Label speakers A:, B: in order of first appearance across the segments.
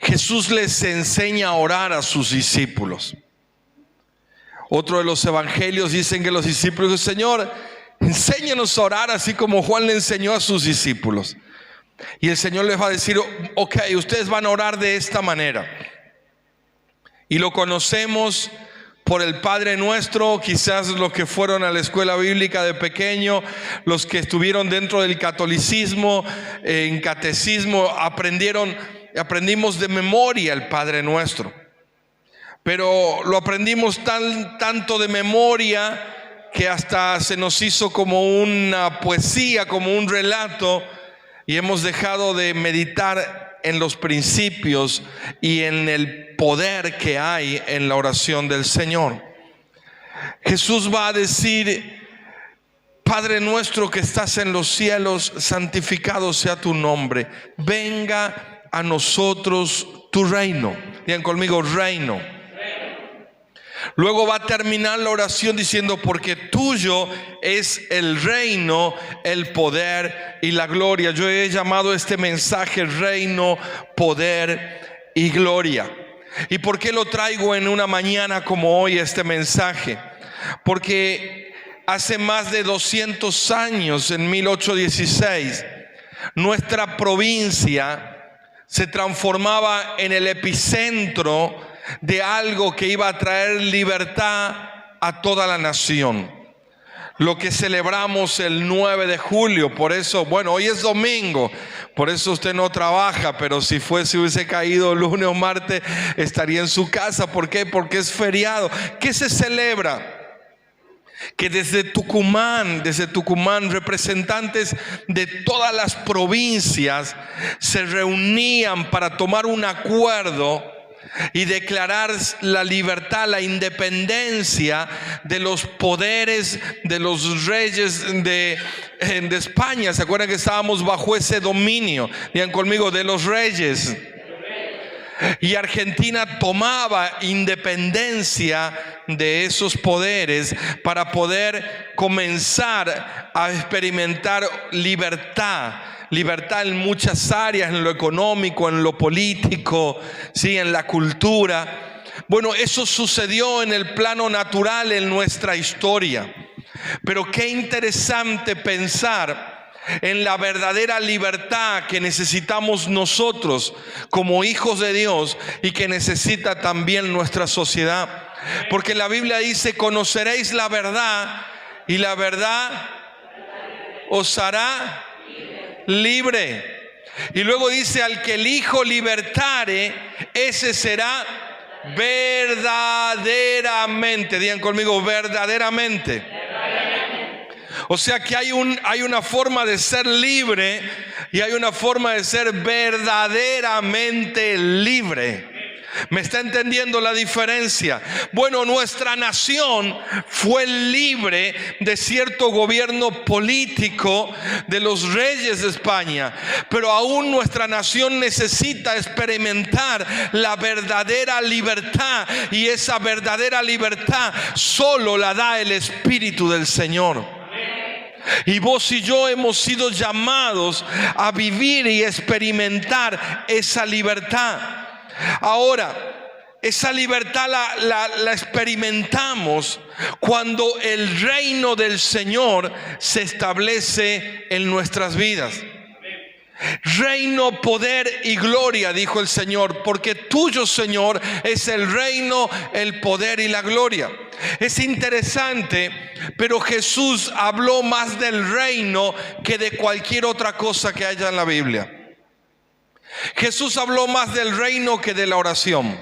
A: Jesús les enseña a orar a sus discípulos. Otro de los evangelios dicen que los discípulos dicen: Señor, enséñanos a orar así como Juan le enseñó a sus discípulos. Y el Señor les va a decir: ok, ustedes van a orar de esta manera. Y lo conocemos por el Padre Nuestro. Quizás los que fueron a la escuela bíblica de pequeño, los que estuvieron dentro del catolicismo, en catecismo, aprendimos de memoria el Padre Nuestro. Pero lo aprendimos tanto de memoria que hasta se nos hizo como una poesía, como un relato, y hemos dejado de meditar en los principios y en el poder que hay en la oración del Señor. Jesús va a decir: Padre nuestro que estás en los cielos, santificado sea tu nombre. Venga a nosotros tu reino. Digan conmigo: reino. Luego va a terminar la oración diciendo: porque tuyo es el reino, el poder y la gloria. Yo he llamado este mensaje reino, poder y gloria. ¿Y por qué lo traigo en una mañana como hoy este mensaje? Porque hace más de 200 años, en 1816, nuestra provincia se transformaba en el epicentro de algo que iba a traer libertad a toda la nación. Lo que celebramos el 9 de julio, por eso, bueno, hoy es domingo, por eso usted no trabaja, pero si hubiese caído lunes o martes, estaría en su casa. ¿Por qué? Porque es feriado. ¿Qué se celebra? Que desde Tucumán, representantes de todas las provincias se reunían para tomar un acuerdo y declarar la libertad, la independencia de los poderes de los reyes de España. ¿Se acuerdan que estábamos bajo ese dominio? Digan conmigo: de los reyes. Y Argentina tomaba independencia de esos poderes para poder comenzar a experimentar libertad en muchas áreas, en lo económico, en lo político, ¿sí? En la cultura. Bueno, eso sucedió en el plano natural en nuestra historia. Pero qué interesante pensar en la verdadera libertad que necesitamos nosotros como hijos de Dios y que necesita también nuestra sociedad. Porque la Biblia dice: conoceréis la verdad y la verdad os hará libre. Y luego dice: al que el Hijo libertare, ese será verdaderamente. Digan conmigo: verdaderamente. O sea que hay una forma de ser libre y hay una forma de ser verdaderamente libre. ¿Me está entendiendo la diferencia? Bueno, nuestra nación fue libre de cierto gobierno político de los reyes de España, pero aún nuestra nación necesita experimentar la verdadera libertad, y esa verdadera libertad solo la da el Espíritu del Señor. Y vos y yo hemos sido llamados a vivir y experimentar esa libertad. Ahora, esa libertad la experimentamos cuando el reino del Señor se establece en nuestras vidas. Reino, poder y gloria, dijo el Señor, porque tuyo, Señor, es el reino, el poder y la gloria. Es interesante, pero Jesús habló más del reino que de cualquier otra cosa que haya en la Biblia. Jesús habló más del reino que de la oración.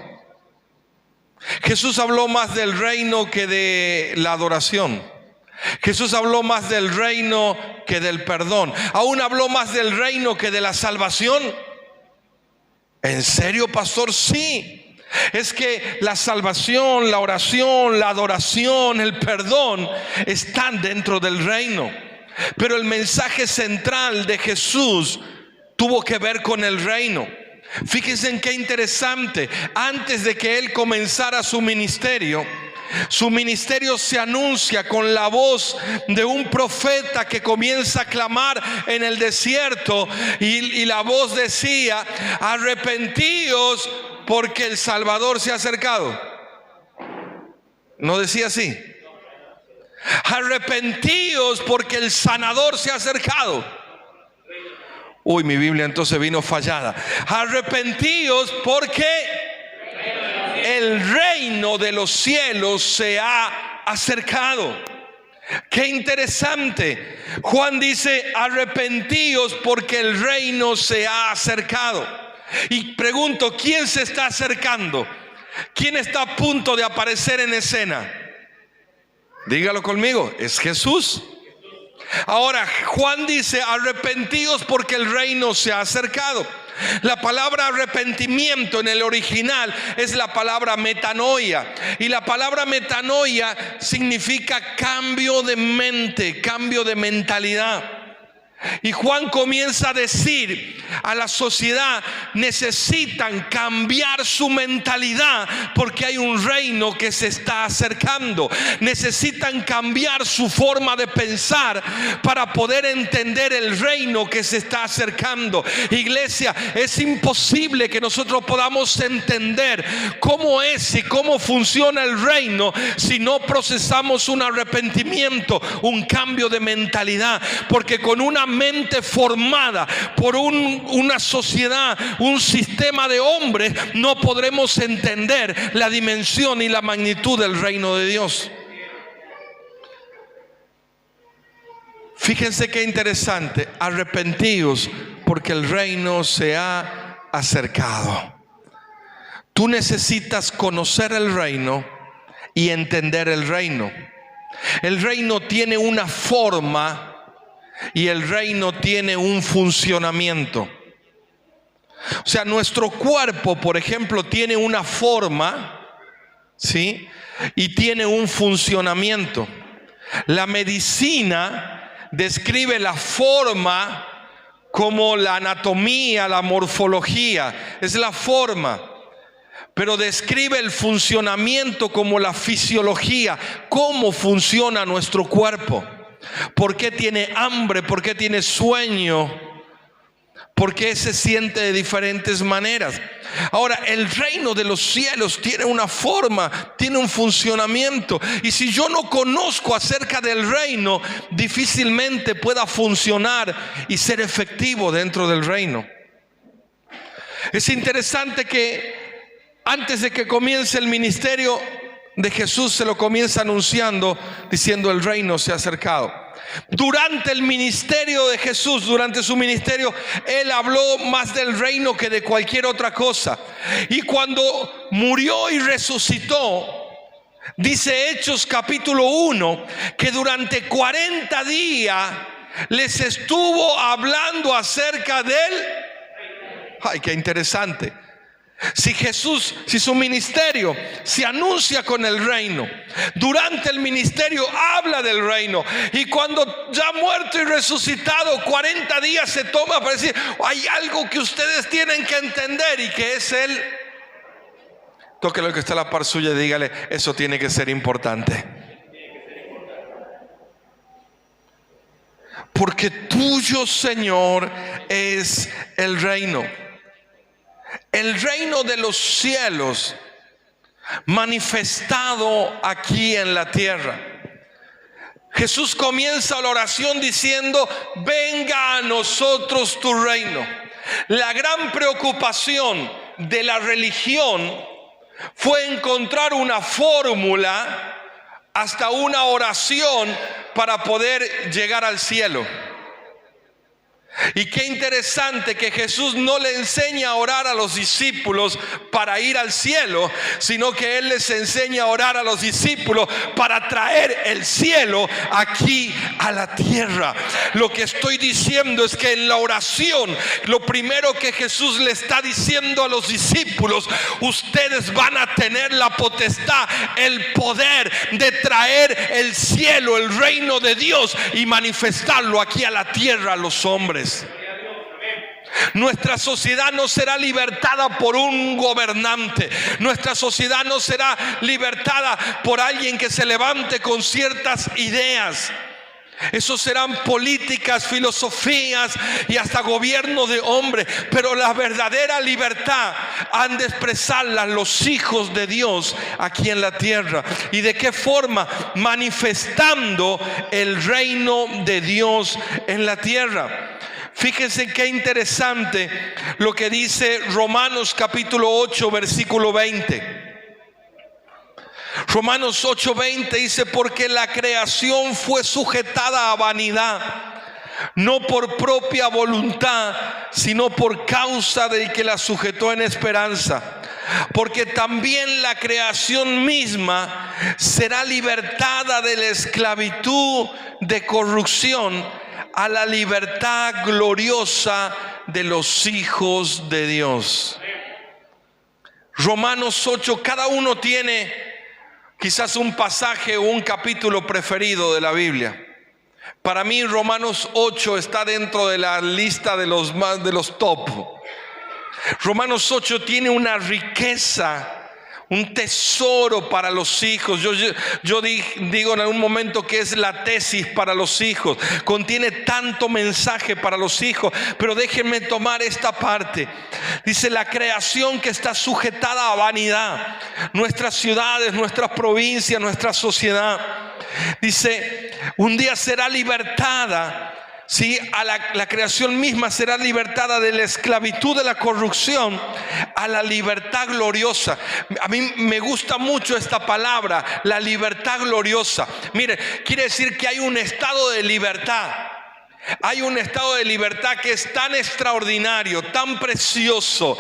A: Jesús habló más del reino que de la adoración. Jesús habló más del reino que del perdón. Aún habló más del reino que de la salvación. ¿En serio, pastor? Sí. Es que la salvación, la oración, la adoración, el perdón están dentro del reino. Pero el mensaje central de Jesús tuvo que ver con el reino. Fíjense en qué interesante. Antes de que Él comenzara su ministerio, Su ministerio se anuncia con la voz de un profeta que comienza a clamar en el desierto, y la voz decía: arrepentíos porque el Salvador se ha acercado. ¿No decía así? Arrepentíos porque el sanador se ha acercado. Uy, mi Biblia entonces vino fallada. Arrepentíos porque el reino de los cielos se ha acercado. Qué interesante. Juan dice: arrepentíos porque el reino se ha acercado. Y pregunto, ¿quién se está acercando? ¿Quién está a punto de aparecer en escena? Dígalo conmigo, es Jesús. Ahora Juan dice: arrepentíos porque el reino se ha acercado. La palabra arrepentimiento en el original es la palabra metanoia, y la palabra metanoia significa cambio de mente, cambio de mentalidad. Y Juan comienza a decir a la sociedad: necesitan cambiar su mentalidad porque hay un reino que se está acercando. Necesitan cambiar su forma de pensar para poder entender el reino que se está acercando. Iglesia, es imposible que nosotros podamos entender cómo es y cómo funciona el reino si no procesamos un arrepentimiento, un cambio de mentalidad. Porque con una mente formada por una sociedad, un sistema de hombres, no podremos entender la dimensión y la magnitud del reino de Dios. Fíjense qué interesante: arrepentíos porque el reino se ha acercado. Tú necesitas conocer el reino y entender el reino. El reino tiene una forma y el reino tiene un funcionamiento. O sea, nuestro cuerpo, por ejemplo, tiene una forma, ¿sí? Y tiene un funcionamiento. La medicina describe la forma como la anatomía, la morfología, es la forma. Pero describe el funcionamiento como la fisiología, cómo funciona nuestro cuerpo. ¿Por qué tiene hambre? ¿Por qué tiene sueño? ¿Por qué se siente de diferentes maneras? Ahora, el reino de los cielos tiene una forma, tiene un funcionamiento. Y si yo no conozco acerca del reino, difícilmente pueda funcionar y ser efectivo dentro del reino. Es interesante que antes de que comience el ministerio de Jesús, se lo comienza anunciando diciendo: el reino se ha acercado. Durante el ministerio de Jesús, durante su ministerio, Él habló más del reino que de cualquier otra cosa. Y cuando murió y resucitó, dice Hechos capítulo 1, que durante 40 días les estuvo hablando acerca de él. Ay, qué interesante. Si su ministerio se anuncia con el reino, durante el ministerio habla del reino, y cuando ya muerto y resucitado 40 días se toma para decir: hay algo que ustedes tienen que entender, y que es él. Tóquelo el que está a la par suya y dígale: eso tiene que ser importante. Porque tuyo, Señor, es el reino. El reino de los cielos manifestado aquí en la tierra. Jesús comienza la oración diciendo: venga a nosotros tu reino. La gran preocupación de la religión fue encontrar una fórmula, hasta una oración, para poder llegar al cielo. Y qué interesante que Jesús no le enseña a orar a los discípulos para ir al cielo, sino que Él les enseña a orar a los discípulos para traer el cielo aquí a la tierra. Lo que estoy diciendo es que en la oración, lo primero que Jesús le está diciendo a los discípulos: ustedes van a tener la potestad, el poder de traer el cielo, el reino de Dios, y manifestarlo aquí a la tierra a los hombres. Nuestra sociedad no será libertada por un gobernante. Nuestra sociedad no será libertada por alguien que se levante con ciertas ideas. Esos serán políticas, filosofías y hasta gobierno de hombres. Pero la verdadera libertad han de expresarla los hijos de Dios aquí en la tierra. ¿Y de qué forma? Manifestando el reino de Dios en la tierra. Fíjense qué interesante lo que dice Romanos capítulo 8 versículo 20. Romanos 8:20 dice: porque la creación fue sujetada a vanidad, no por propia voluntad, sino por causa del que la sujetó en esperanza. Porque también la creación misma será libertada de la esclavitud de corrupción a la libertad gloriosa de los hijos de Dios. Romanos 8, cada uno tiene quizás un pasaje o un capítulo preferido de la Biblia. Para mí Romanos 8 está dentro de la lista de los top. Romanos 8 tiene una riqueza, un tesoro para los hijos. Yo digo en algún momento que es la tesis para los hijos. Contiene tanto mensaje para los hijos. Pero déjenme tomar esta parte. Dice: la creación que está sujetada a vanidad. Nuestras ciudades, nuestras provincias, nuestra sociedad. Dice: un día será libertada. Sí, la creación misma será libertada de la esclavitud de la corrupción a la libertad gloriosa. A mí me gusta mucho esta palabra, la libertad gloriosa. Mire, quiere decir que hay un estado de libertad. Hay un estado de libertad que es tan extraordinario, tan precioso,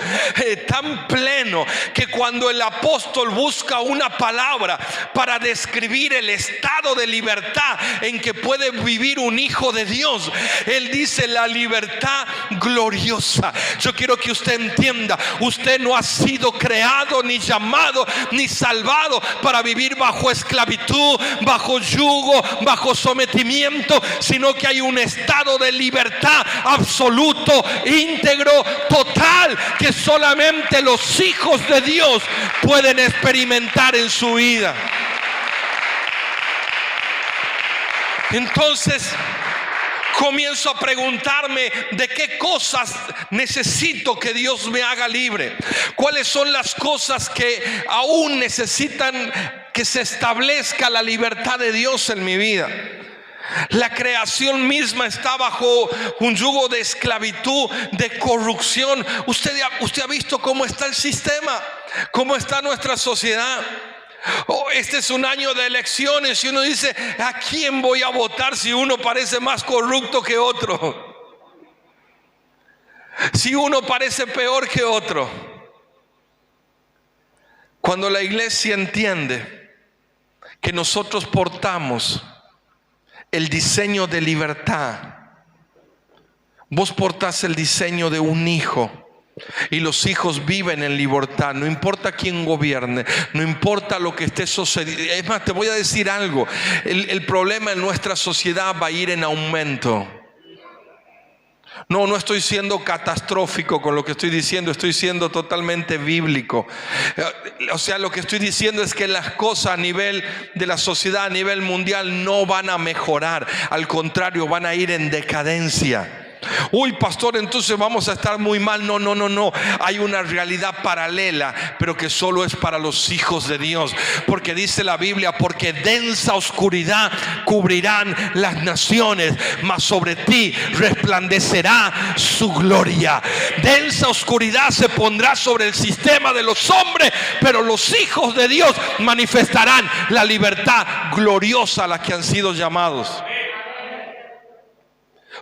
A: tan pleno, que cuando el apóstol busca una palabra para describir el estado de libertad en que puede vivir un hijo de Dios, él dice la libertad gloriosa. Yo quiero que usted entienda, usted no ha sido creado, ni llamado, ni salvado para vivir bajo esclavitud, bajo yugo, bajo sometimiento, sino que hay un estado de libertad absoluto, íntegro, total, que solamente los hijos de Dios pueden experimentar en su vida. Entonces comienzo a preguntarme de qué cosas necesito que Dios me haga libre. ¿Cuáles son las cosas que aún necesitan que se establezca la libertad de Dios en mi vida? La creación misma está bajo un yugo de esclavitud, de corrupción. Usted ha visto cómo está el sistema, cómo está nuestra sociedad. Este es un año de elecciones y uno dice: ¿a quién voy a votar si uno parece más corrupto que otro? Si uno parece peor que otro. Cuando la iglesia entiende que nosotros portamos el diseño de libertad, vos portás el diseño de un hijo. Y los hijos viven en libertad. No importa quién gobierne, no importa lo que esté sucediendo. Es más, te voy a decir algo. El problema en nuestra sociedad va a ir en aumento. No estoy siendo catastrófico con lo que estoy diciendo, estoy siendo totalmente bíblico. O sea, lo que estoy diciendo es que las cosas a nivel de la sociedad, a nivel mundial, no van a mejorar. Al contrario, van a ir en decadencia. Uy, pastor, entonces vamos a estar muy mal. No. Hay una realidad paralela, pero que solo es para los hijos de Dios. Porque dice la Biblia: porque densa oscuridad cubrirán las naciones, mas sobre ti resplandecerá su gloria. Densa oscuridad se pondrá sobre el sistema de los hombres, pero los hijos de Dios manifestarán la libertad gloriosa a la que han sido llamados.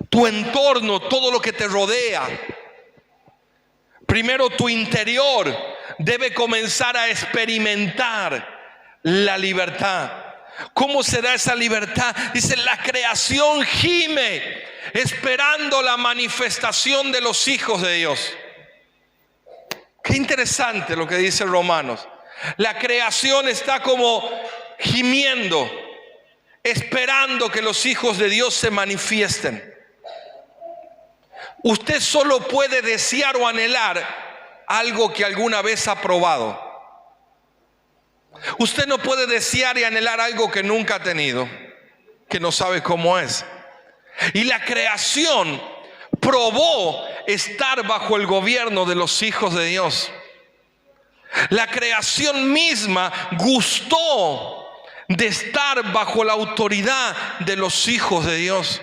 A: Tu entorno, todo lo que te rodea, primero tu interior debe comenzar a experimentar la libertad. ¿Cómo se da esa libertad? Dice: la creación gime esperando la manifestación de los hijos de Dios. Qué interesante lo que dice Romanos. La creación está como gimiendo, esperando que los hijos de Dios se manifiesten. Usted solo puede desear o anhelar algo que alguna vez ha probado. Usted no puede desear y anhelar algo que nunca ha tenido, que no sabe cómo es. Y la creación probó estar bajo el gobierno de los hijos de Dios. La creación misma gustó de estar bajo la autoridad de los hijos de Dios.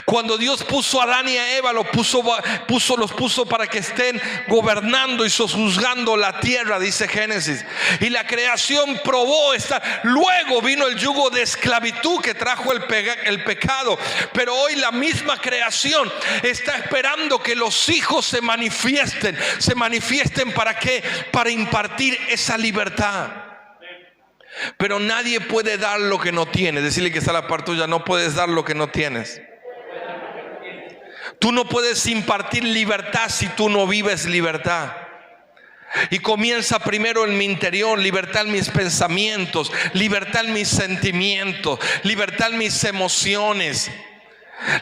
A: Cuando Dios puso a Adán y a Eva, los puso para que estén gobernando y sojuzgando la tierra, dice Génesis. Y la creación probó estar. Luego vino el yugo de esclavitud que trajo el pecado. Pero hoy la misma creación está esperando que los hijos se manifiesten. ¿Se manifiesten para qué? Para impartir esa libertad. Pero nadie puede dar lo que no tiene. Decirle que está a la par tuya: no puedes dar lo que no tienes. Tú no puedes impartir libertad si tú no vives libertad. Y comienza primero en mi interior: libertad en mis pensamientos, libertad en mis sentimientos, libertad en mis emociones.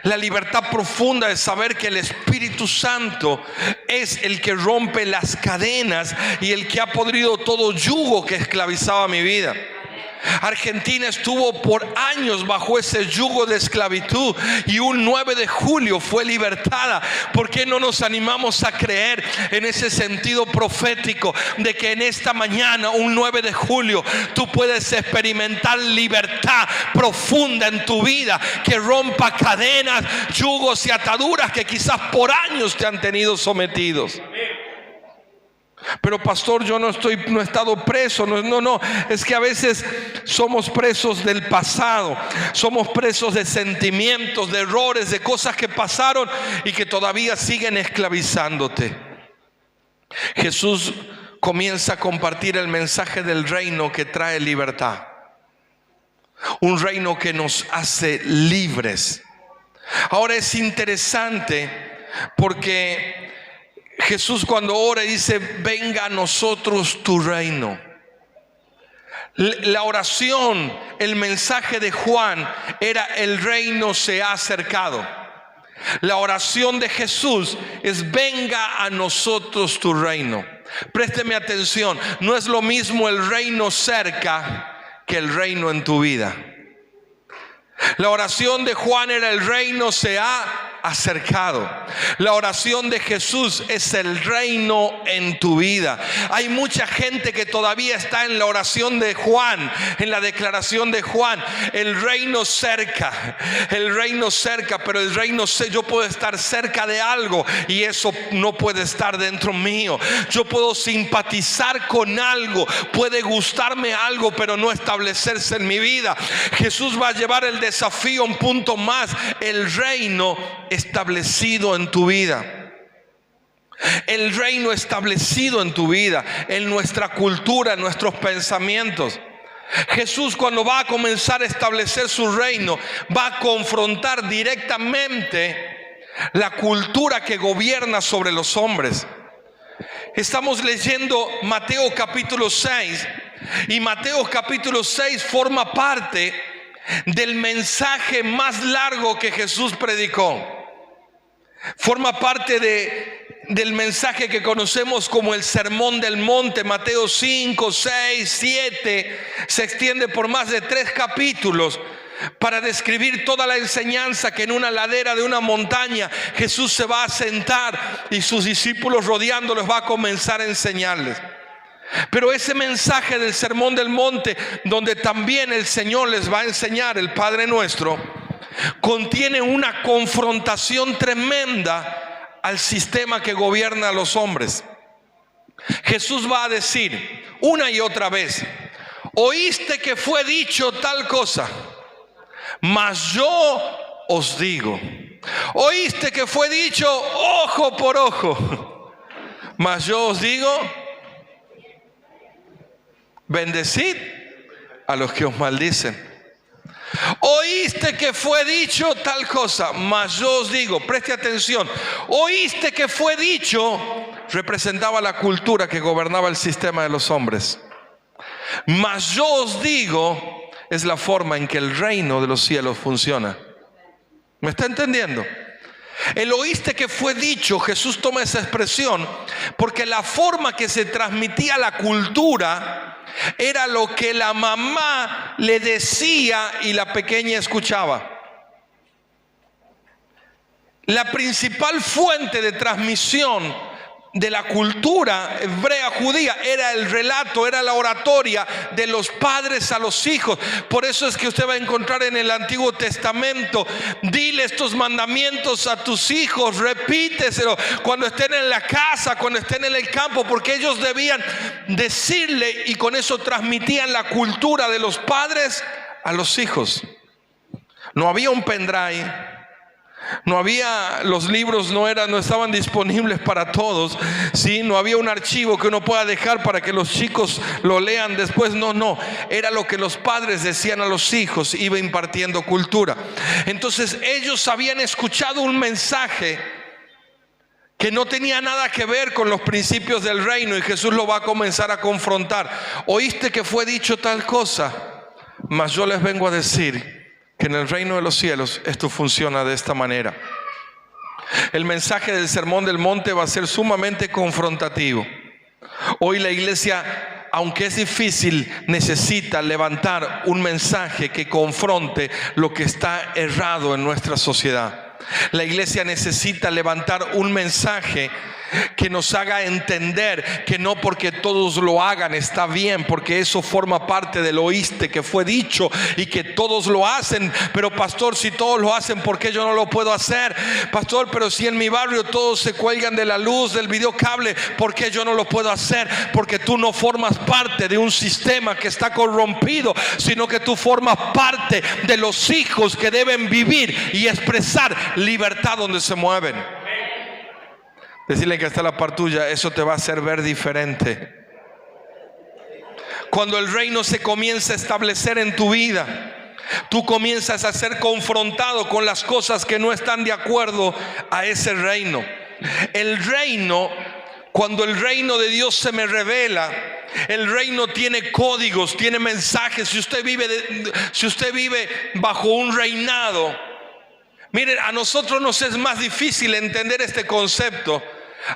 A: La libertad profunda de saber que el Espíritu Santo es el que rompe las cadenas y el que ha podrido todo yugo que esclavizaba mi vida. Argentina estuvo por años bajo ese yugo de esclavitud y un 9 de julio fue libertada. ¿Por qué no nos animamos a creer en ese sentido profético de que en esta mañana, un 9 de julio, tú puedes experimentar libertad profunda en tu vida, que rompa cadenas, yugos y ataduras que quizás por años te han tenido sometidos? Pero pastor, yo no he estado preso. No, es que a veces somos presos del pasado, somos presos de sentimientos, de errores, de cosas que pasaron y que todavía siguen esclavizándote. Jesús comienza a compartir el mensaje del reino que trae libertad, un reino que nos hace libres. Ahora es interesante porque Jesús, cuando ora, dice: venga a nosotros tu reino. La oración, el mensaje de Juan era: el reino se ha acercado. La oración de Jesús es: venga a nosotros tu reino. Présteme atención, no es lo mismo el reino cerca que el reino en tu vida. La oración de Juan era: el reino se ha acercado. La oración de Jesús es: el reino en tu vida. Hay mucha gente que todavía está en la oración de Juan, en la declaración de Juan: el reino cerca, pero el reino, yo puedo estar cerca de algo y eso no puede estar dentro mío. Yo puedo simpatizar con algo, puede gustarme algo, pero no establecerse en mi vida. Jesús va a llevar el desafío a un punto más: el reino establecido en tu vida. El reino establecido en tu vida, en nuestra cultura, en nuestros pensamientos. Jesús, cuando va a comenzar a establecer su reino, va a confrontar directamente la cultura que gobierna sobre los hombres. Estamos leyendo Mateo capítulo 6 y Mateo capítulo 6 forma parte del mensaje más largo que Jesús predicó. Forma parte del mensaje que conocemos como el Sermón del Monte. Mateo 5, 6, 7 se extiende por más de 3 capítulos para describir toda la enseñanza que en una ladera de una montaña Jesús se va a sentar y sus discípulos rodeándolos va a comenzar a enseñarles. Pero ese mensaje del Sermón del Monte, donde también el Señor les va a enseñar el Padre Nuestro, contiene una confrontación tremenda al sistema que gobierna a los hombres. Jesús va a decir una y otra vez: oíste que fue dicho tal cosa, mas yo os digo. Oíste que fue dicho ojo por ojo, mas yo os digo: bendecid a los que os maldicen. Oíste que fue dicho tal cosa, mas yo os digo. Preste atención: oíste que fue dicho representaba la cultura que gobernaba el sistema de los hombres. Mas yo os digo es la forma en que el reino de los cielos funciona. ¿Me está entendiendo? El oíste que fue dicho, Jesús toma esa expresión porque la forma que se transmitía la cultura era lo que la mamá le decía y la pequeña escuchaba. La principal fuente de transmisión de la cultura hebrea judía era el relato, era la oratoria de los padres a los hijos. Por eso es que usted va a encontrar en el Antiguo Testamento: dile estos mandamientos a tus hijos, repíteselo cuando estén en la casa, cuando estén en el campo, porque ellos debían decirle, y con eso transmitían la cultura de los padres a los hijos. No había un pendrive. No había, los libros no estaban disponibles para todos, ¿sí? No había un archivo que uno pueda dejar para que los chicos lo lean después. No, era lo que los padres decían a los hijos, iba impartiendo cultura. Entonces ellos habían escuchado un mensaje que no tenía nada que ver con los principios del reino, y Jesús lo va a comenzar a confrontar. Oíste que fue dicho tal cosa, mas yo les vengo a decir que en el reino de los cielos esto funciona de esta manera. El mensaje del Sermón del Monte va a ser sumamente confrontativo. Hoy la iglesia, aunque es difícil, necesita levantar un mensaje que confronte lo que está errado en nuestra sociedad. La iglesia necesita levantar un mensaje que nos haga entender que no porque todos lo hagan está bien, porque eso forma parte del oíste que fue dicho y que todos lo hacen. Pero pastor, si todos lo hacen, ¿por qué yo no lo puedo hacer? Pastor, pero si en mi barrio todos se cuelgan de la luz, del videocable, ¿por qué yo no lo puedo hacer? Porque tú no formas parte de un sistema que está corrompido, sino que tú formas parte de los hijos que deben vivir y expresar libertad donde se mueven. Decirle que está a la par tuya, eso te va a hacer ver diferente. Cuando el reino se comienza a establecer en tu vida, tú comienzas a ser confrontado con las cosas que no están de acuerdo a ese reino. El reino, cuando el reino de Dios se me revela, el reino tiene códigos, tiene mensajes. Si usted vive bajo un reinado, miren, a nosotros nos es más difícil entender este concepto.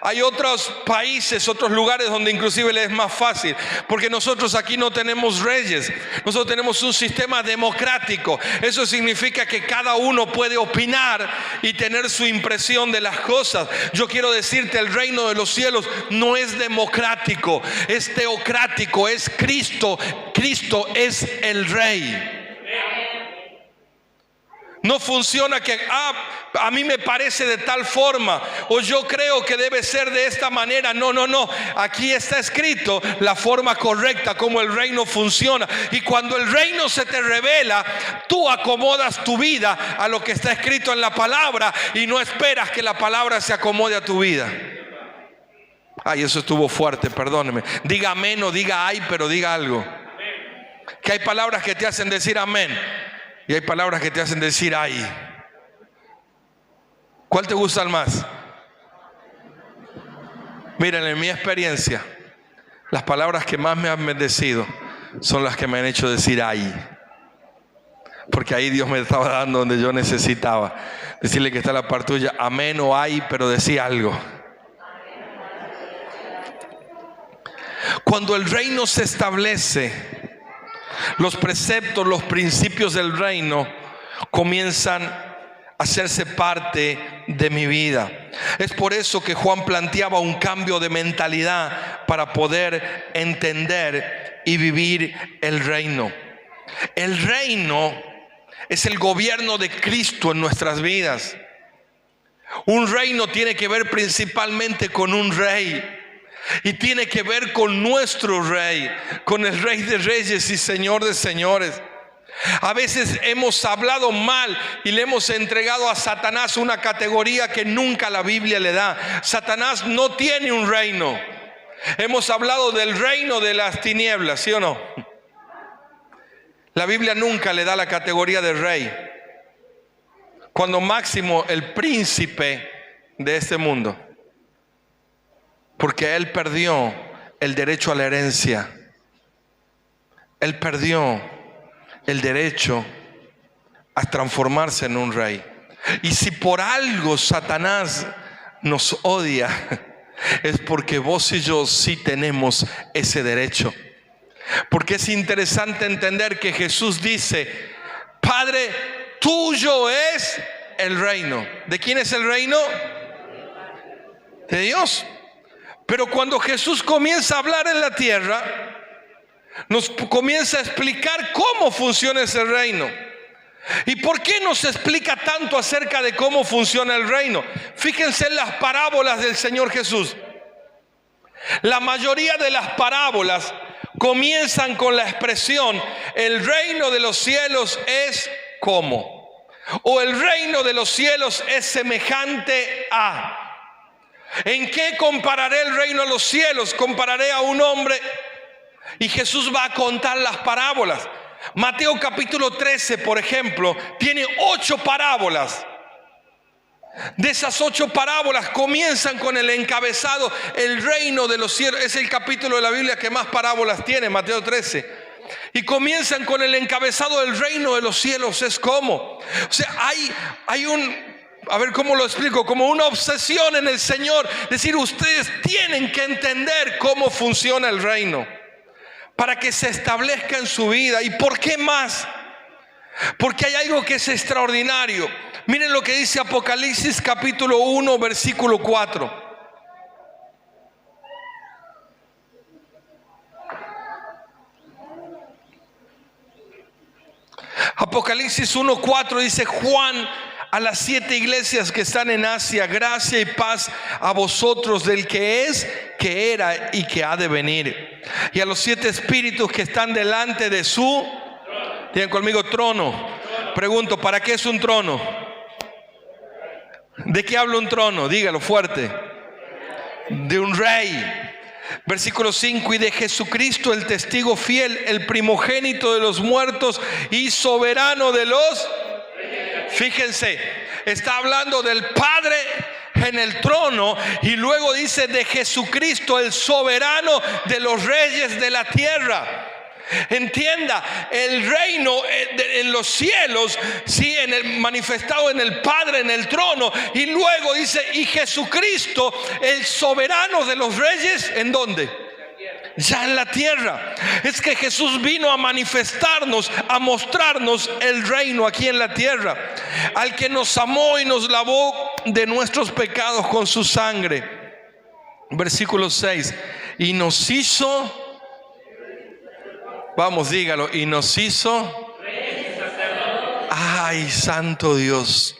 A: Hay otros países, otros lugares donde inclusive les es más fácil, porque nosotros aquí no tenemos reyes, nosotros tenemos un sistema democrático. Eso significa que cada uno puede opinar y tener su impresión de las cosas. Yo quiero decirte, el reino de los cielos no es democrático, es teocrático, es Cristo. Cristo es el Rey. No funciona que a mí me parece de tal forma, o yo creo que debe ser de esta manera. No. Aquí está escrito la forma correcta como el reino funciona. Y cuando el reino se te revela, tú acomodas tu vida a lo que está escrito en la palabra y no esperas que la palabra se acomode a tu vida. Ay, eso estuvo fuerte, perdóneme. Diga amén o diga ay, pero diga algo. Que hay palabras que te hacen decir amén y hay palabras que te hacen decir ay. ¿Cuál te gusta más? Miren, en mi experiencia, las palabras que más me han bendecido son las que me han hecho decir ay. Porque ahí Dios me estaba dando donde yo necesitaba. Decirle que está la parte tuya, amén o ay, pero decía algo. Cuando el reino se establece, los preceptos, los principios del reino comienzan a hacerse parte de mi vida. Es por eso que Juan planteaba un cambio de mentalidad para poder entender y vivir el reino. El reino es el gobierno de Cristo en nuestras vidas. Un reino tiene que ver principalmente con un rey. Y tiene que ver con nuestro rey, con el Rey de Reyes y Señor de Señores. A veces hemos hablado mal y le hemos entregado a Satanás una categoría que nunca la Biblia le da. Satanás no tiene un reino. Hemos hablado del reino de las tinieblas, ¿sí o no? La Biblia nunca le da la categoría de rey. Cuando máximo el príncipe de este mundo. Porque él perdió el derecho a la herencia. Él perdió el derecho a transformarse en un rey. Y si por algo Satanás nos odia, es porque vos y yo sí tenemos ese derecho. Porque es interesante entender que Jesús dice: Padre, tuyo es el reino. ¿De quién es el reino? De Dios. Pero cuando Jesús comienza a hablar en la tierra, nos comienza a explicar cómo funciona ese reino. ¿Y por qué nos explica tanto acerca de cómo funciona el reino? Fíjense en las parábolas del Señor Jesús. La mayoría de las parábolas comienzan con la expresión: el reino de los cielos es como, o el reino de los cielos es semejante a. ¿En qué compararé el reino de los cielos? Compararé a un hombre. Y Jesús va a contar las parábolas. Mateo capítulo 13, por ejemplo, tiene 8 parábolas. De esas 8 parábolas comienzan con el encabezado: el reino de los cielos. Es el capítulo de la Biblia que más parábolas tiene, Mateo 13. Y comienzan con el encabezado: el reino de los cielos es como. O sea, hay un... A ver, ¿cómo lo explico? Como una obsesión en el Señor. Es decir, ustedes tienen que entender cómo funciona el reino para que se establezca en su vida. ¿Y por qué más? Porque hay algo que es extraordinario. Miren lo que dice Apocalipsis capítulo 1, versículo 4. Apocalipsis 1:4 dice: Juan, a las 7 iglesias que están en Asia, gracia y paz a vosotros del que es, que era y que ha de venir. Y a los 7 espíritus que están delante de su, digan conmigo, trono. Pregunto, ¿para qué es un trono? ¿De qué habla un trono? Dígalo fuerte. De un rey. Versículo 5: y de Jesucristo, el testigo fiel, el primogénito de los muertos y soberano de los... Fíjense, está hablando del Padre en el trono, y luego dice de Jesucristo, el soberano de los reyes de la tierra. Entienda, el reino en los cielos, sí, manifestado en el Padre, en el trono. Y luego dice: y Jesucristo, el soberano de los reyes, ¿en dónde? Ya en la tierra. Es que Jesús vino a manifestarnos, a mostrarnos el reino aquí en la tierra. Al que nos amó y nos lavó de nuestros pecados con su sangre. Versículo 6: y nos hizo... Vamos, dígalo. Y nos hizo... Ay, santo Dios.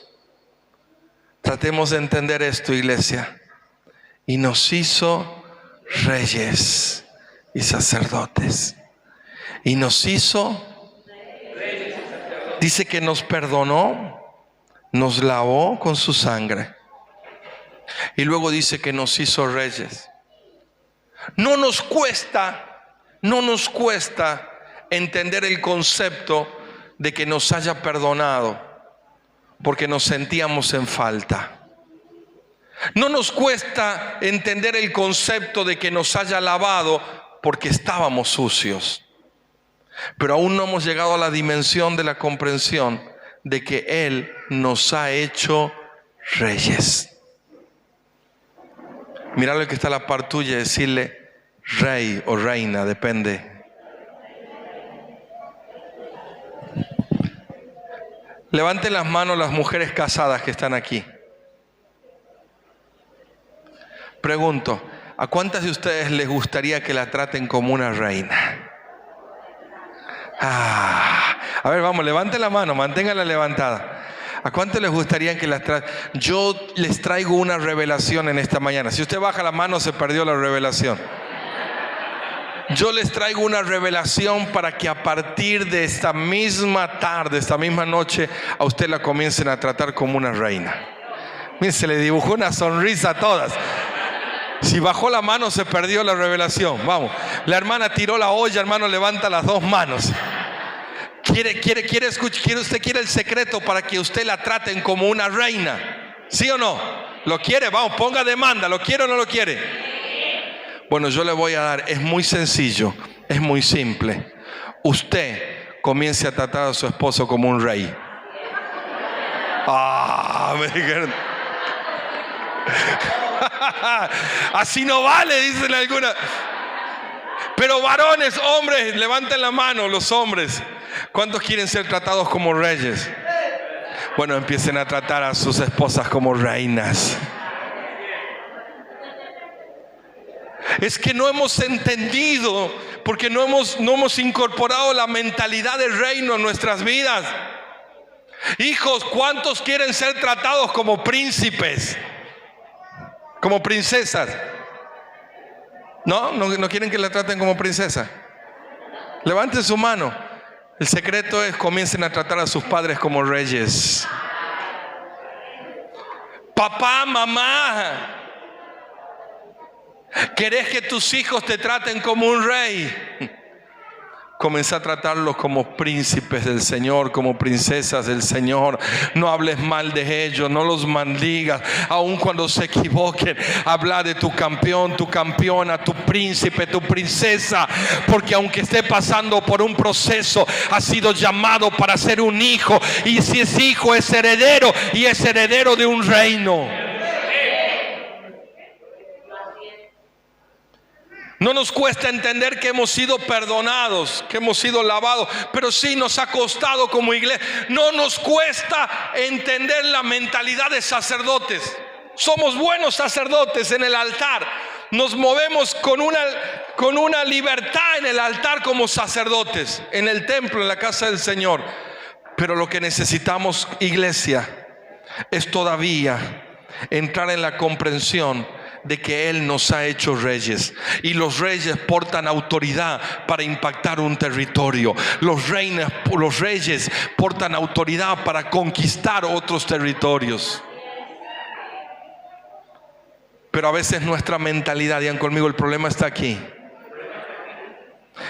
A: Tratemos de entender esto, iglesia. Y nos hizo reyes y sacerdotes. Y nos hizo... Dice que nos perdonó, nos lavó con su sangre. Y luego dice que nos hizo reyes. No nos cuesta entender el concepto de que nos haya perdonado porque nos sentíamos en falta. No nos cuesta entender el concepto de que nos haya lavado porque estábamos sucios. Pero aún no hemos llegado a la dimensión de la comprensión de que Él nos ha hecho reyes. Mira lo que está a la par tuya y decirle: rey o reina, depende. Levanten las manos las mujeres casadas que están aquí. Pregunto, ¿a cuántas de ustedes les gustaría que la traten como una reina? A ver, vamos, levanten la mano, manténganla levantada. ¿A cuántos les gustaría que la traten? Yo les traigo una revelación en esta mañana. Si usted baja la mano, se perdió la revelación. Yo les traigo una revelación para que a partir de esta misma tarde, esta misma noche, a usted la comiencen a tratar como una reina. Miren, se le dibujó una sonrisa a todas. Si bajó la mano, se perdió la revelación. Vamos, la hermana tiró la olla, hermano, levanta las 2 manos. ¿Usted quiere el secreto para que usted la traten como una reina? ¿Sí o no? ¿Lo quiere? Vamos, ponga demanda. ¿Lo quiere o no lo quiere? Bueno, yo le voy a dar. Es muy sencillo, es muy simple. Usted comience a tratar a su esposo como un rey. Me dijeron. Así no vale, dicen algunas. Pero varones, hombres, levanten la mano los hombres. ¿Cuántos quieren ser tratados como reyes? Bueno, empiecen a tratar a sus esposas como reinas. Es que no hemos entendido, porque no hemos incorporado la mentalidad del reino en nuestras vidas. Hijos, ¿cuántos quieren ser tratados como príncipes? Como princesas. ¿No quieren que la traten como princesa? Levanten su mano. El secreto es: comiencen a tratar a sus padres como reyes. Papá, mamá, ¿querés que tus hijos te traten como un rey? Comienza a tratarlos como príncipes del Señor, como princesas del Señor. No hables mal de ellos, no los maldigas. Aun cuando se equivoquen, habla de tu campeón, tu campeona, tu príncipe, tu princesa. Porque aunque esté pasando por un proceso, ha sido llamado para ser un hijo. Y si es hijo, es heredero, y es heredero de un reino. No nos cuesta entender que hemos sido perdonados, que hemos sido lavados, pero sí nos ha costado como iglesia. No nos cuesta entender la mentalidad de sacerdotes. Somos buenos sacerdotes en el altar. Nos movemos con una libertad en el altar como sacerdotes, en el templo, en la casa del Señor. Pero lo que necesitamos, iglesia, es todavía entrar en la comprensión de que Él nos ha hecho reyes, y los reyes portan autoridad para impactar un territorio. Los reyes portan autoridad para conquistar otros territorios. Pero a veces nuestra mentalidad, digan conmigo, el problema está aquí.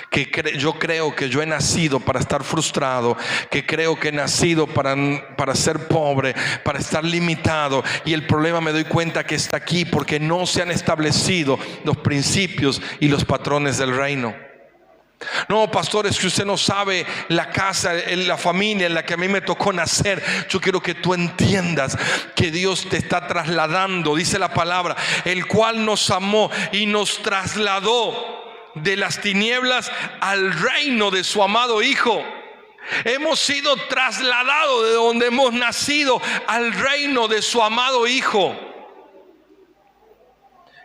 A: Que yo creo que yo he nacido para estar frustrado, que creo que he nacido para ser pobre, para estar limitado, y el problema, me doy cuenta que está aquí porque no se han establecido los principios y los patrones del reino. No, pastor, es que usted no sabe la casa, la familia en la que a mí me tocó nacer. Yo quiero que tú entiendas que Dios te está trasladando, dice la palabra, el cual nos amó y nos trasladó de las tinieblas al reino de su amado Hijo. Hemos sido trasladados de donde hemos nacido al reino de su amado Hijo.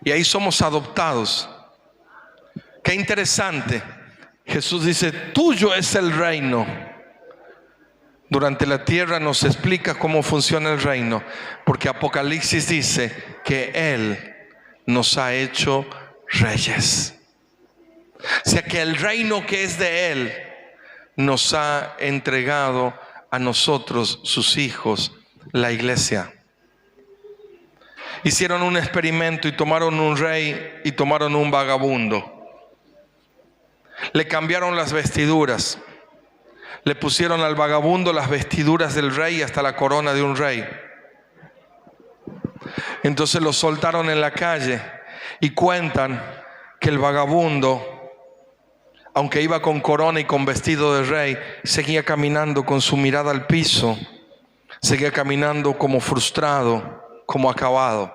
A: Y ahí somos adoptados. Qué interesante. Jesús dice: tuyo es el reino. Durante la tierra nos explica cómo funciona el reino, porque Apocalipsis dice que Él nos ha hecho reyes. O sea que el reino que es de Él nos ha entregado a nosotros, sus hijos, la iglesia. Hicieron un experimento y tomaron un rey y tomaron un vagabundo. Le cambiaron las vestiduras. Le pusieron al vagabundo las vestiduras del rey hasta la corona de un rey. Entonces lo soltaron en la calle y cuentan que el vagabundo, aunque iba con corona y con vestido de rey, seguía caminando con su mirada al piso, seguía caminando como frustrado, como acabado.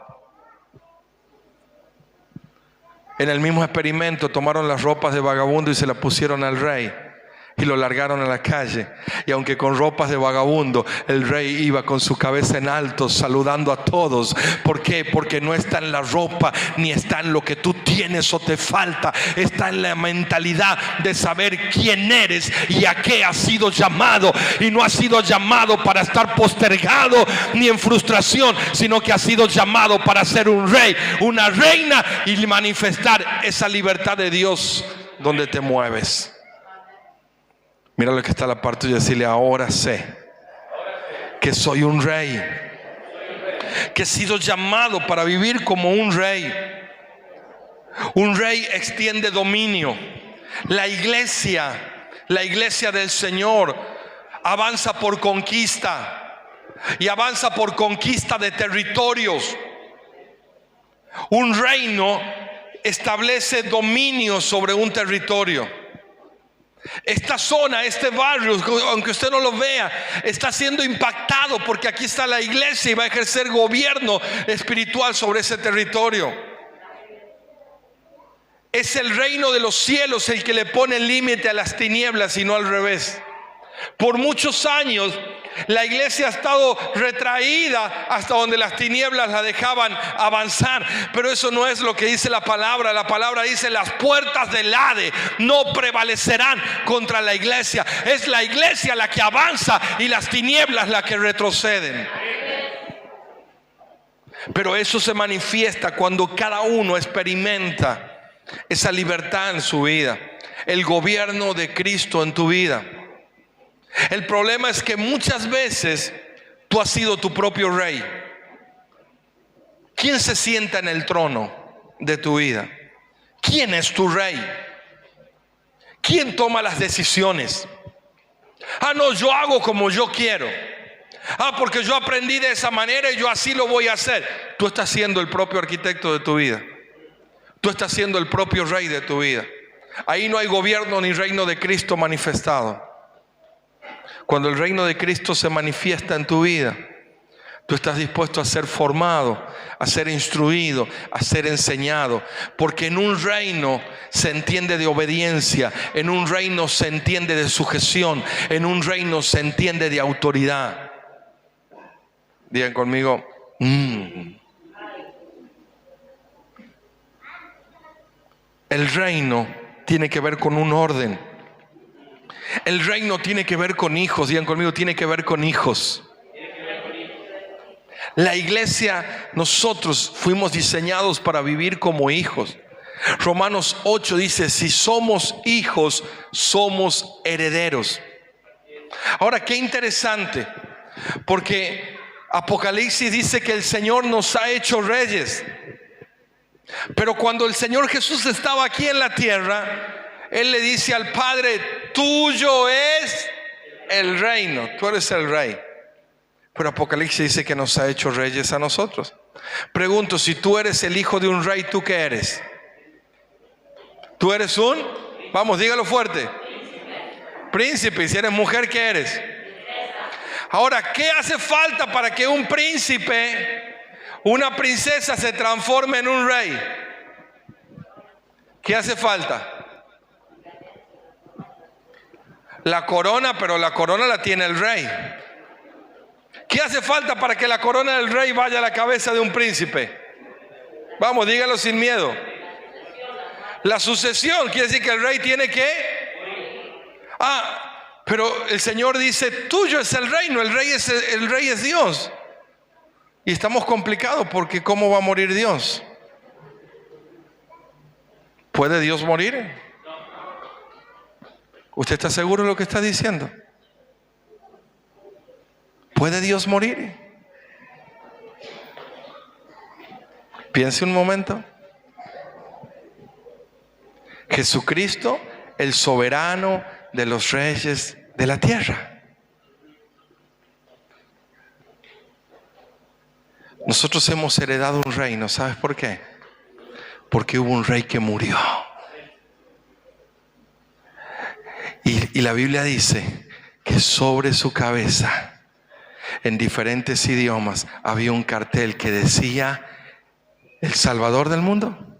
A: En el mismo experimento tomaron las ropas de vagabundo y se las pusieron al rey y lo largaron a la calle. Y aunque con ropas de vagabundo, el rey iba con su cabeza en alto saludando a todos. ¿Por qué? Porque no está en la ropa, ni está en lo que tú tienes o te falta. Está en la mentalidad de saber quién eres y a qué has sido llamado. Y no has sido llamado para estar postergado ni en frustración, sino que has sido llamado para ser un rey, una reina, y manifestar esa libertad de Dios donde te mueves. Mira lo que está a la parte y decirle: ahora sé que soy un rey, que he sido llamado para vivir como un rey. Un rey extiende dominio. La iglesia del Señor avanza por conquista, y avanza por conquista de territorios. Un reino establece dominio sobre un territorio. Esta zona, este barrio, aunque usted no lo vea, está siendo impactado porque aquí está la iglesia y va a ejercer gobierno espiritual sobre ese territorio. Es el reino de los cielos el que le pone el límite a las tinieblas y no al revés. Por muchos años la iglesia ha estado retraída hasta donde las tinieblas la dejaban avanzar, pero eso no es lo que dice la palabra. La palabra dice: las puertas del Hades no prevalecerán contra la iglesia. Es la iglesia la que avanza y las tinieblas las que retroceden. Pero eso se manifiesta cuando cada uno experimenta esa libertad en su vida, el gobierno de Cristo en tu vida. El problema es que muchas veces tú has sido tu propio rey. ¿Quién se sienta en el trono de tu vida? ¿Quién es tu rey? ¿Quién toma las decisiones? No, yo hago como yo quiero. Porque yo aprendí de esa manera y yo así lo voy a hacer. Tú estás siendo el propio arquitecto de tu vida. Tú estás siendo el propio rey de tu vida. Ahí no hay gobierno ni reino de Cristo manifestado. Cuando el reino de Cristo se manifiesta en tu vida, tú estás dispuesto a ser formado, a ser instruido, a ser enseñado. Porque en un reino se entiende de obediencia, en un reino se entiende de sujeción, en un reino se entiende de autoridad. Digan conmigo, El reino tiene que ver con un orden. El reino tiene que ver con hijos. Digan conmigo, tiene que ver con hijos. La iglesia, nosotros fuimos diseñados para vivir como hijos. Romanos 8 dice: si somos hijos, somos herederos. Ahora, qué interesante, porque Apocalipsis dice que el Señor nos ha hecho reyes. Pero cuando el Señor Jesús estaba aquí en la tierra, Él le dice al Padre: tuyo es el reino, tú eres el rey. Pero Apocalipsis dice que nos ha hecho reyes a nosotros. Pregunto, si tú eres el hijo de un rey, ¿tú qué eres? ¿Tú eres un? Vamos, dígalo fuerte. Príncipe. Si eres mujer, ¿qué eres? Ahora, ¿qué hace falta para que un príncipe, una princesa se transforme en un rey? ¿Qué hace falta? La corona, pero la corona la tiene el rey. ¿Qué hace falta para que la corona del rey vaya a la cabeza de un príncipe? Vamos, dígalo sin miedo. La sucesión quiere decir que el rey tiene que... pero el Señor dice: tuyo es el reino, el rey es Dios. Y estamos complicados porque ¿cómo va a morir Dios? ¿Puede Dios morir? ¿Usted está seguro de lo que está diciendo? ¿Puede Dios morir? Piense un momento. Jesucristo, el soberano de los reyes de la tierra. Nosotros hemos heredado un reino. ¿Sabes por qué? Porque hubo un rey que murió. Y la Biblia dice que sobre su cabeza, en diferentes idiomas, había un cartel que decía: el Salvador del mundo.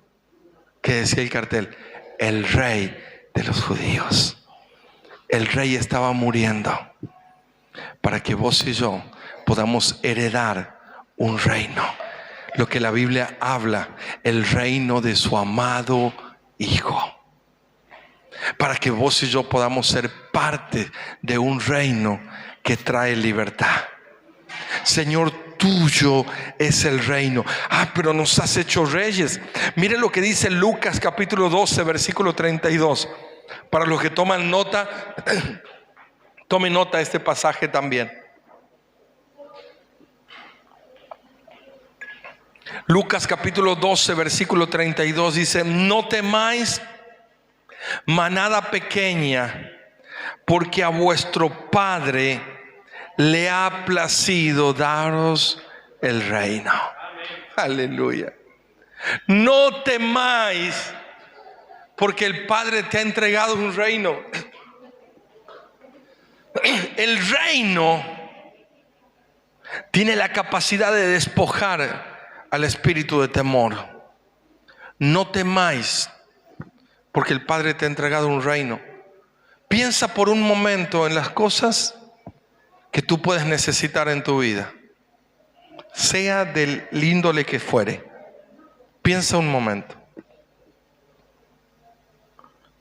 A: ¿Qué decía el cartel? El Rey de los judíos. El Rey estaba muriendo para que vos y yo podamos heredar un reino. Lo que la Biblia habla, el reino de su amado Hijo. Para que vos y yo podamos ser parte de un reino que trae libertad. Señor, tuyo es el reino. Pero nos has hecho reyes. Mire lo que dice Lucas capítulo 12 versículo 32. Para los que toman nota, tomen nota de este pasaje también. Lucas capítulo 12 versículo 32 dice: no temáis, manada pequeña, porque a vuestro Padre le ha placido daros el reino. Aleluya. No temáis, porque el Padre te ha entregado un reino. El reino tiene la capacidad de despojar al espíritu de temor. No temáis, porque el Padre te ha entregado un reino. Piensa por un momento en las cosas que tú puedes necesitar en tu vida, sea del índole que fuere. Piensa un momento.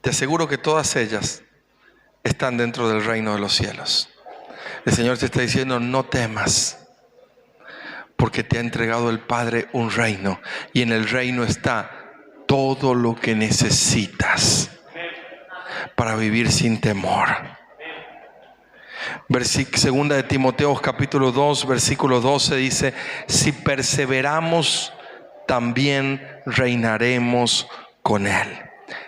A: Te aseguro que todas ellas están dentro del reino de los cielos. El Señor te está diciendo: no temas, porque te ha entregado el Padre un reino, y en el reino está todo lo que necesitas para vivir sin temor. Segunda de Timoteo capítulo 2 versículo 12 dice: si perseveramos, también reinaremos con Él.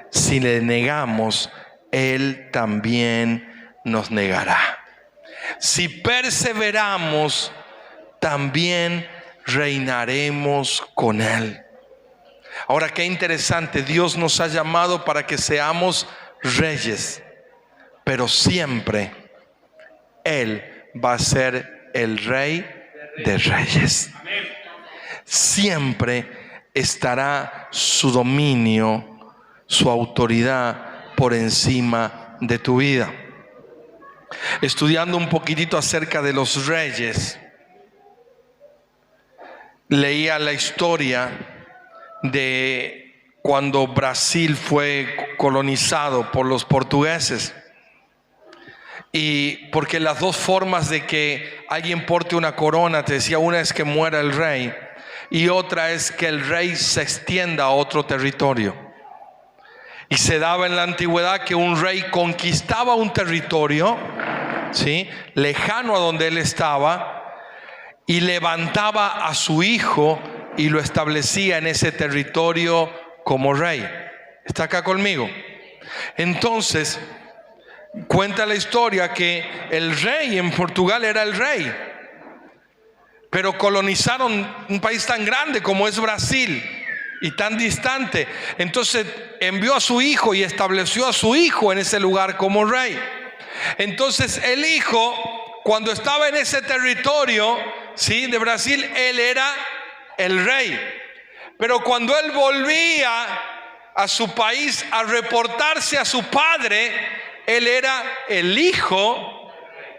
A: Si le negamos, Él también nos negará. Si perseveramos, también reinaremos con Él. Ahora, qué interesante, Dios nos ha llamado para que seamos reyes, pero siempre Él va a ser el Rey de reyes. Siempre estará su dominio, su autoridad por encima de tu vida. Estudiando un poquitito acerca de los reyes, leía la historia de cuando Brasil fue colonizado por los portugueses. Y porque las dos formas de que alguien porte una corona, te decía, una es que muera el rey y otra es que el rey se extienda a otro territorio. Y se daba en la antigüedad que un rey conquistaba un territorio, ¿sí?, lejano a donde él estaba, y levantaba a su hijo y lo establecía en ese territorio como rey. ¿Está acá conmigo? Entonces, cuenta la historia que el rey en Portugal era el rey, pero colonizaron un país tan grande como es Brasil y tan distante. Entonces envió a su hijo y estableció a su hijo en ese lugar como rey. Entonces el hijo, cuando estaba en ese territorio, ¿sí?, de Brasil, él era el rey. Pero cuando él volvía a su país a reportarse a su padre, él era el hijo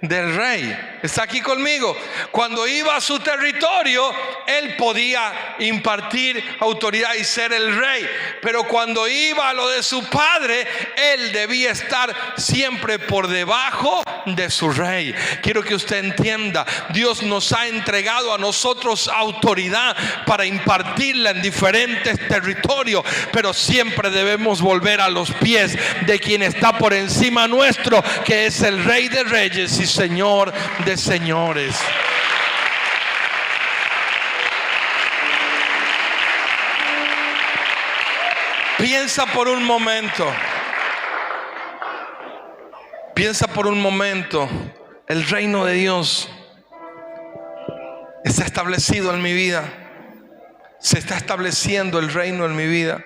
A: del rey. ¿Está aquí conmigo? Cuando iba a su territorio, él podía impartir autoridad y ser el rey. Pero cuando iba a lo de su padre, él debía estar siempre por debajo de su rey. Quiero que usted entienda, Dios nos ha entregado a nosotros autoridad para impartirla en diferentes territorios, pero siempre debemos volver a los pies de quien está por encima nuestro, que es el Rey de Reyes y Señor de señores. Piensa por un momento. Piensa por un momento. El reino de Dios está establecido en mi vida. Se está estableciendo el reino en mi vida.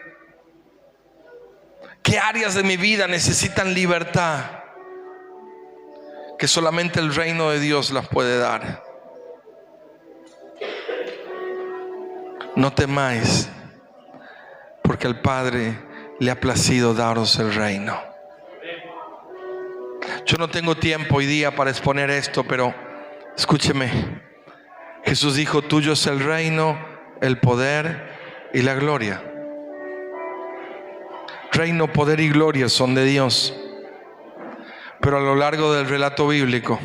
A: ¿Qué áreas de mi vida necesitan libertad? Que solamente el reino de Dios las puede dar. No temáis, porque al Padre le ha placido daros el reino. Yo no tengo tiempo hoy día para exponer esto, pero escúcheme. Jesús dijo: tuyo es el reino, el poder y la gloria. Reino, poder y gloria son de Dios. Pero a lo largo del relato bíblico,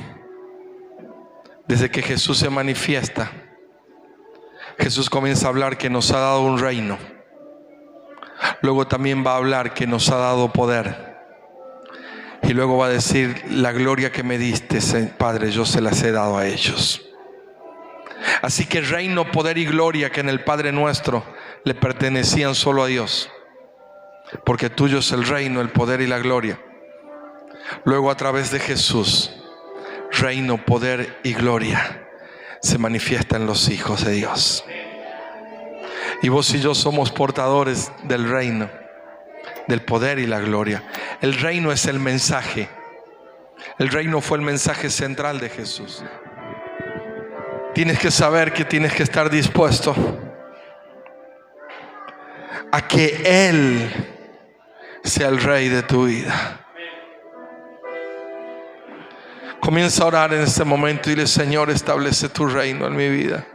A: desde que Jesús se manifiesta, Jesús comienza a hablar que nos ha dado un reino. Luego también va a hablar que nos ha dado poder. Y luego va a decir: la gloria que me diste, Padre, yo se las he dado a ellos. Así que reino, poder y gloria que en el Padre nuestro le pertenecían solo a Dios, porque tuyo es el reino, el poder y la gloria. Luego, a través de Jesús, reino, poder y gloria se manifiesta en los hijos de Dios. Y vos y yo somos portadores del reino, del poder y la gloria. El reino es el mensaje. El reino fue el mensaje central de Jesús. Tienes que saber que tienes que estar dispuesto a que Él sea el rey de tu vida. Comienza a orar en este momento y dile: Señor, establece tu reino en mi vida.